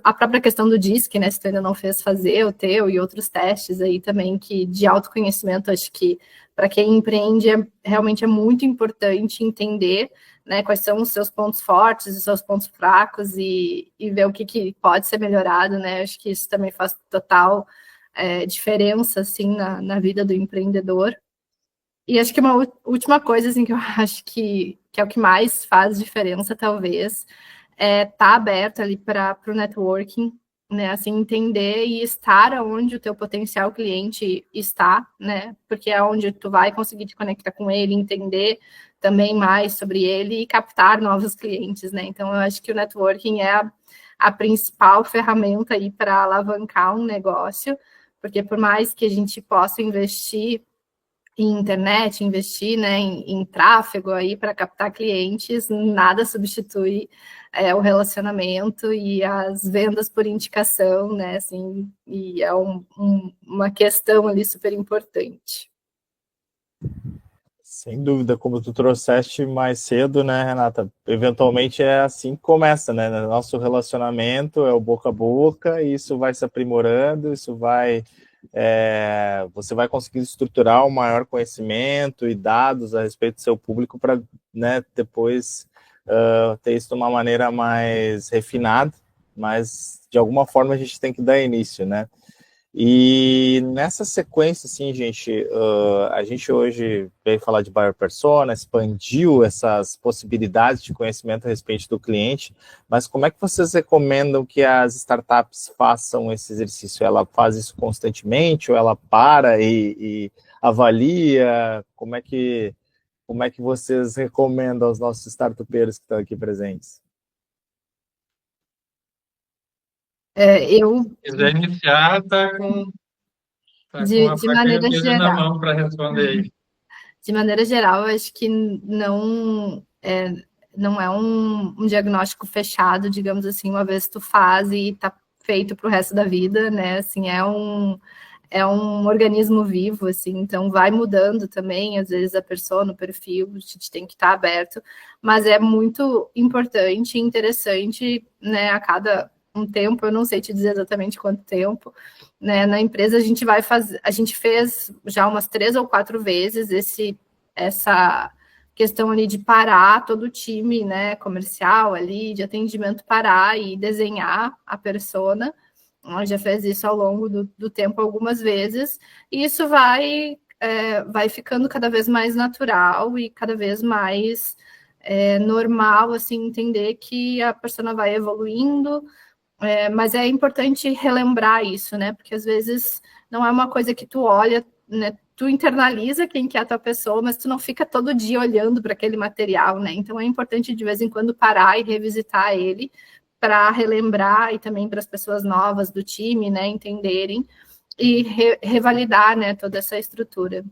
A própria questão do DISC, né, se tu ainda não fez, fazer o teu e outros testes aí também, que de autoconhecimento, acho que para quem empreende realmente é muito importante entender, né, quais são os seus pontos fortes, os seus pontos fracos e ver o que pode ser melhorado, né, acho que isso também faz total diferença, assim, na vida do empreendedor. E acho que uma última coisa, assim, que eu acho que é o que mais faz diferença, talvez, tá aberto ali para o networking, né, assim, entender e estar onde o teu potencial cliente está, né, porque é onde tu vai conseguir te conectar com ele, entender também mais sobre ele e captar novos clientes, né, então eu acho que o networking é a principal ferramenta aí para alavancar um negócio, porque por mais que a gente possa investir em internet, investir, né, em tráfego aí para captar clientes, nada substitui o relacionamento e as vendas por indicação, né, assim, e é uma questão ali super importante. Sem dúvida, como tu trouxeste mais cedo, né, Renata? Eventualmente é assim que começa, né? Nosso relacionamento é o boca a boca, e isso vai se aprimorando, isso vai você vai conseguir estruturar um maior conhecimento e dados a respeito do seu público para, né, depois ter isso de uma maneira mais refinada, mas de alguma forma a gente tem que dar início, né? E nessa sequência, assim, gente, a gente hoje veio falar de buyer persona, expandiu essas possibilidades de conhecimento a respeito do cliente, mas como é que vocês recomendam que as startups façam esse exercício? Ela faz isso constantemente ou ela para e avalia? Como é que vocês recomendam aos nossos startupeiros que estão aqui presentes? Eu, Se quiser iniciar, tá com a de faca e o maneira queijo na geral, mão para responder aí. de maneira geral, eu acho que não é um diagnóstico fechado, digamos assim, uma vez tu faz e está feito para o resto da vida, né? Assim, é um organismo vivo, assim, então vai mudando também, às vezes a persona, o perfil, a gente tem que estar aberto, mas é muito importante e interessante, né, a cada um tempo, eu não sei te dizer exatamente quanto tempo, né, na empresa a gente fez já umas 3 ou 4 vezes essa questão ali de parar todo o time, né, comercial ali, de atendimento, parar e desenhar a persona. Já fez isso ao longo do tempo algumas vezes, e isso vai ficando cada vez mais natural e cada vez mais normal, assim, entender que a persona vai evoluindo, mas é importante relembrar isso, né? Porque às vezes não é uma coisa que tu olha, né? Tu internaliza quem que é a tua pessoa, mas tu não fica todo dia olhando para aquele material, né? Então é importante de vez em quando parar e revisitar ele para relembrar e também para as pessoas novas do time, né, entenderem e revalidar, né, toda essa estrutura.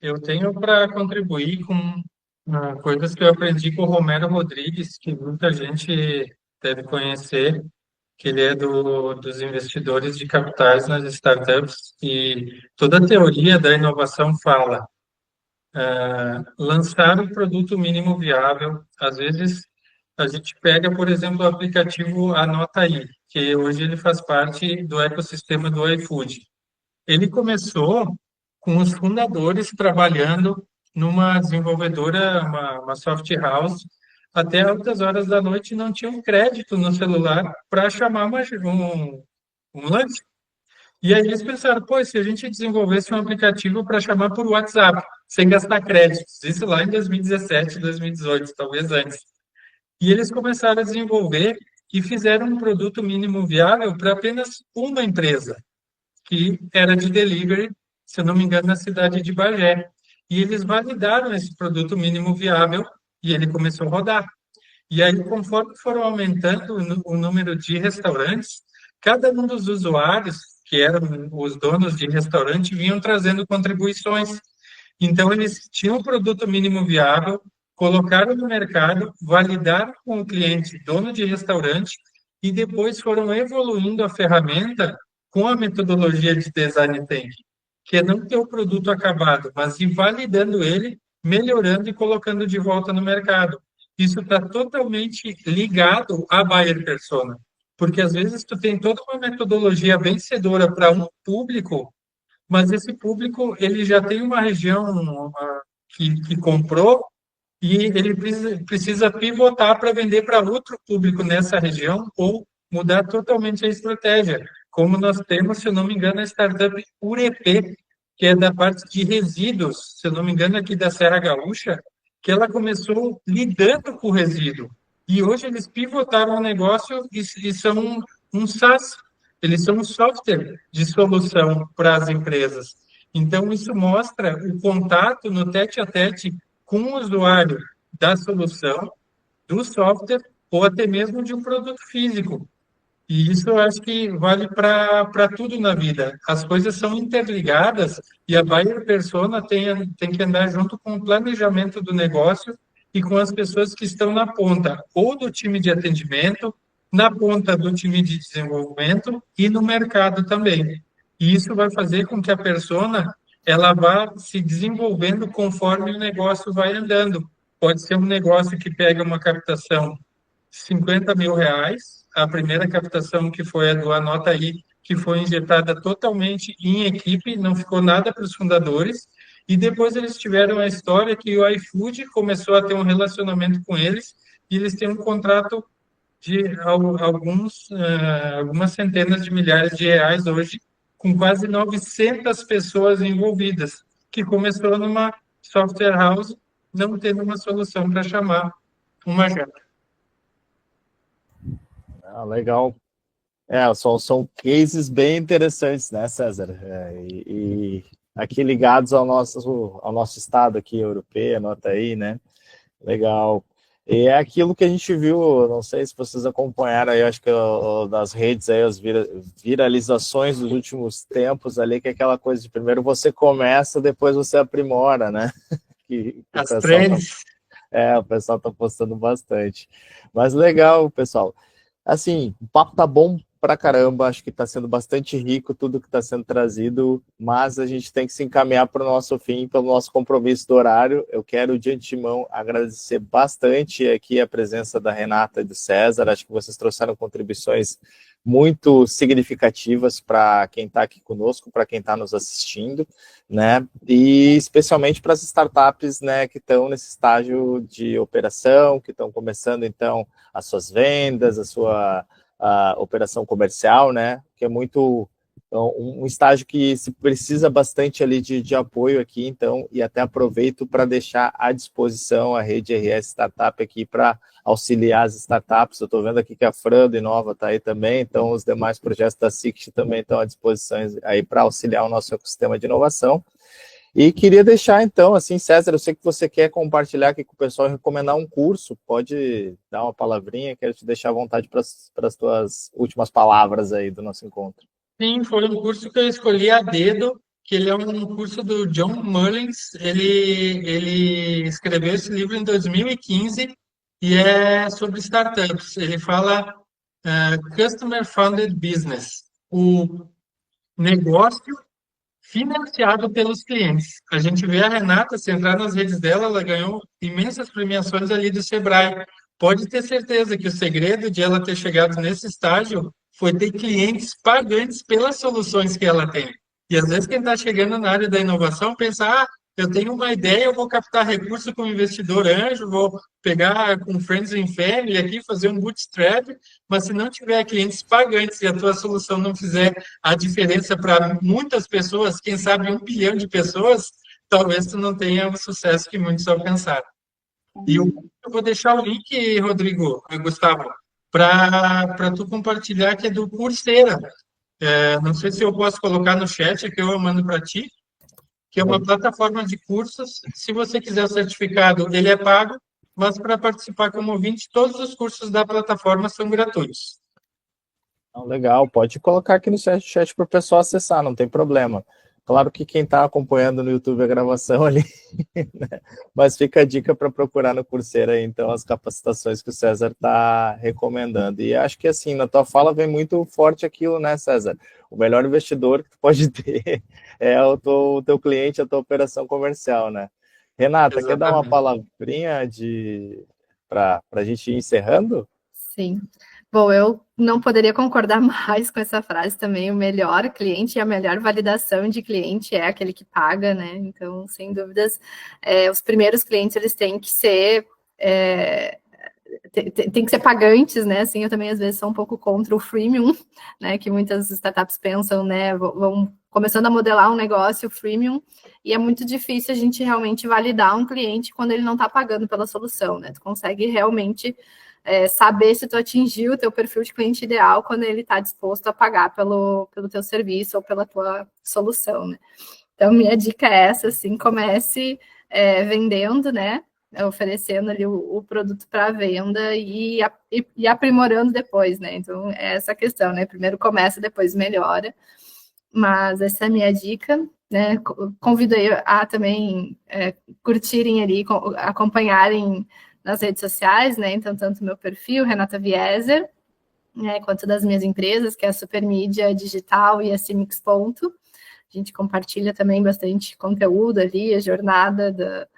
Eu tenho para contribuir com coisas que eu aprendi com o Romero Rodrigues, que muita gente deve conhecer, que ele é dos investidores de capitais nas startups, e toda a teoria da inovação fala lançar um produto mínimo viável. Às vezes, a gente pega, por exemplo, o aplicativo Anota Aí, que hoje ele faz parte do ecossistema do iFood. Ele começou com os fundadores trabalhando numa desenvolvedora, uma soft house, até altas horas da noite não tinham crédito no celular para chamar um lanche. E aí eles pensaram, pô, se a gente desenvolvesse um aplicativo para chamar por WhatsApp, sem gastar créditos, isso lá em 2017, 2018, talvez antes. E eles começaram a desenvolver e fizeram um produto mínimo viável para apenas uma empresa, que era de delivery, se eu não me engano, na cidade de Bagé. E eles validaram esse produto mínimo viável e ele começou a rodar. E aí, conforme foram aumentando o número de restaurantes, cada um dos usuários, que eram os donos de restaurante, vinham trazendo contribuições. Então, eles tinham o produto mínimo viável, colocaram no mercado, validaram com o cliente, dono de restaurante, e depois foram evoluindo a ferramenta com a metodologia de design thinking, que é não ter o produto acabado, mas ir validando ele, melhorando e colocando de volta no mercado. Isso está totalmente ligado à buyer persona, porque às vezes tu tem toda uma metodologia vencedora para um público, mas esse público ele já tem uma região que comprou e ele precisa pivotar para vender para outro público nessa região ou mudar totalmente a estratégia. Como nós temos, se eu não me engano, a startup Urep, que é da parte de resíduos, se eu não me engano, aqui da Serra Gaúcha, que ela começou lidando com o resíduo. E hoje eles pivotaram o negócio e são um SaaS, eles são um software de solução para as empresas. Então, isso mostra o contato no tete-a-tete com o usuário da solução, do software ou até mesmo de um produto físico. E isso eu acho que vale para tudo na vida. As coisas são interligadas e a buyer persona tem que andar junto com o planejamento do negócio e com as pessoas que estão na ponta, ou do time de atendimento, na ponta do time de desenvolvimento e no mercado também. E isso vai fazer com que a persona ela vá se desenvolvendo conforme o negócio vai andando. Pode ser um negócio que pega uma captação R$ 50 mil, a primeira captação que foi a do Anota Aí, que foi injetada totalmente em equipe, não ficou nada para os fundadores. E depois eles tiveram a história que o iFood começou a ter um relacionamento com eles e eles têm um contrato de algumas centenas de milhares de reais hoje, com quase 900 pessoas envolvidas, que começou numa software house, não tendo uma solução para chamar uma janta. Legal. São cases bem interessantes, né, César? E aqui ligados ao nosso estado aqui europeu, anota aí, né? Legal. E é aquilo que a gente viu, não sei se vocês acompanharam aí, acho que das redes aí, as viralizações dos últimos tempos ali, que é aquela coisa de primeiro você começa, depois você aprimora, né? As trends. O pessoal tá postando bastante. Mas legal, pessoal. Assim, o papo tá bom pra caramba, acho que tá sendo bastante rico tudo que tá sendo trazido, mas a gente tem que se encaminhar para o nosso fim, pelo nosso compromisso do horário. Eu quero, de antemão, agradecer bastante aqui a presença da Renata e do César, acho que vocês trouxeram contribuições muito significativas para quem está aqui conosco, para quem está nos assistindo, né, e especialmente para as startups, né, que estão nesse estágio de operação, que estão começando, então, as suas vendas, a operação comercial, né, que é muito um estágio que se precisa bastante ali de apoio aqui, então, e até aproveito para deixar à disposição a rede RS Startup aqui para auxiliar as startups. Eu estou vendo aqui que a Fran do Inova está aí também, então os demais projetos da Sixt também estão à disposição aí para auxiliar o nosso ecossistema de inovação. E queria deixar, então, assim, César, eu sei que você quer compartilhar aqui com o pessoal e recomendar um curso, pode dar uma palavrinha, quero te deixar à vontade para as tuas últimas palavras aí do nosso encontro. Sim, foi um curso que eu escolhi a dedo, que ele é um curso do John Mullins. Ele escreveu esse livro em 2015 e é sobre startups. Ele fala Customer Funded Business, o negócio financiado pelos clientes. A gente vê a Renata, se entrar nas redes dela, ela ganhou imensas premiações ali do Sebrae. Pode ter certeza que o segredo de ela ter chegado nesse estágio foi ter clientes pagantes pelas soluções que ela tem. E às vezes quem está chegando na área da inovação pensa, eu tenho uma ideia, eu vou captar recurso com investidor anjo, vou pegar com Friends and Family aqui, fazer um bootstrap, mas se não tiver clientes pagantes e a tua solução não fizer a diferença para muitas pessoas, quem sabe 1 bilhão de pessoas, talvez tu não tenha o sucesso que muitos alcançaram. E eu vou deixar o link, Rodrigo, Gustavo, para tu compartilhar, que é do Coursera. Não sei se eu posso colocar no chat, que eu mando para ti, que é uma plataforma de cursos. Se você quiser o certificado, ele é pago, mas para participar como ouvinte, todos os cursos da plataforma são gratuitos. Legal, pode colocar aqui no chat para o pessoal acessar, não tem problema. Claro que quem está acompanhando no YouTube a gravação ali, né? Mas fica a dica para procurar no Coursera, então, as capacitações que o César está recomendando. E acho que, assim, na tua fala vem muito forte aquilo, né, César? O melhor investidor que tu pode ter é o teu cliente, a tua operação comercial, né? Renata, Exatamente. Quer dar uma palavrinha para a gente ir encerrando? Sim. Bom, eu não poderia concordar mais com essa frase também. O melhor cliente e a melhor validação de cliente é aquele que paga, né? Então, sem dúvidas, os primeiros clientes, eles têm que ser... tem que ser pagantes, né? Assim, eu também, às vezes, sou um pouco contra o freemium, né? Que muitas startups pensam, né? Vão começando a modelar um negócio freemium, e é muito difícil a gente realmente validar um cliente quando ele não está pagando pela solução, né? Tu consegue realmente... saber se tu atingiu o teu perfil de cliente ideal quando ele está disposto a pagar pelo teu serviço ou pela tua solução, né? Então, minha dica é essa, assim, comece vendendo, né? Oferecendo ali o produto para venda e aprimorando depois, né? Então, é essa questão, né? Primeiro começa, depois melhora. Mas essa é a minha dica, né? Convido aí a também curtirem ali, acompanharem nas redes sociais, né? Então, tanto meu perfil, Renata Vieser, né, quanto das minhas empresas, que é a Supermídia Digital e a Cimix Ponto. A gente compartilha também bastante conteúdo ali, a jornada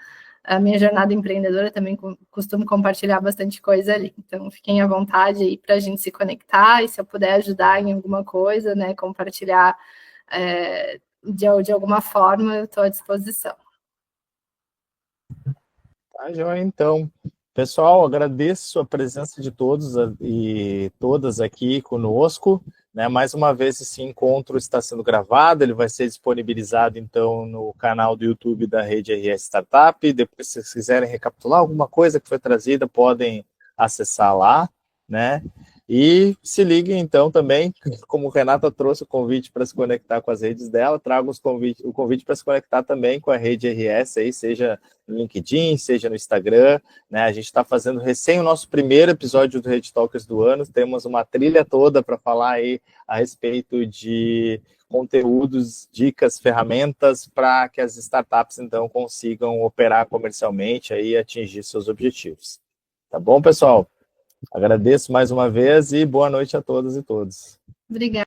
a minha jornada empreendedora, também costumo compartilhar bastante coisa ali. Então, fiquem à vontade aí para a gente se conectar, e se eu puder ajudar em alguma coisa, né, compartilhar de alguma forma, eu estou à disposição. Tá, joia, então. Pessoal, agradeço a presença de todos e todas aqui conosco, né? Mais uma vez, esse encontro está sendo gravado, ele vai ser disponibilizado, então, no canal do YouTube da Rede RS Startup. Depois, se vocês quiserem recapitular alguma coisa que foi trazida, podem acessar lá, né? E se liguem, então, também, como a Renata trouxe o convite para se conectar com as redes dela, trago o convite para se conectar também com a Rede RS, aí, seja no LinkedIn, seja no Instagram, né? A gente está fazendo recém o nosso primeiro episódio do Rede Talkers do ano, temos uma trilha toda para falar aí a respeito de conteúdos, dicas, ferramentas para que as startups, então, consigam operar comercialmente aí e atingir seus objetivos. Tá bom, pessoal? Agradeço mais uma vez e boa noite a todas e todos. Obrigada.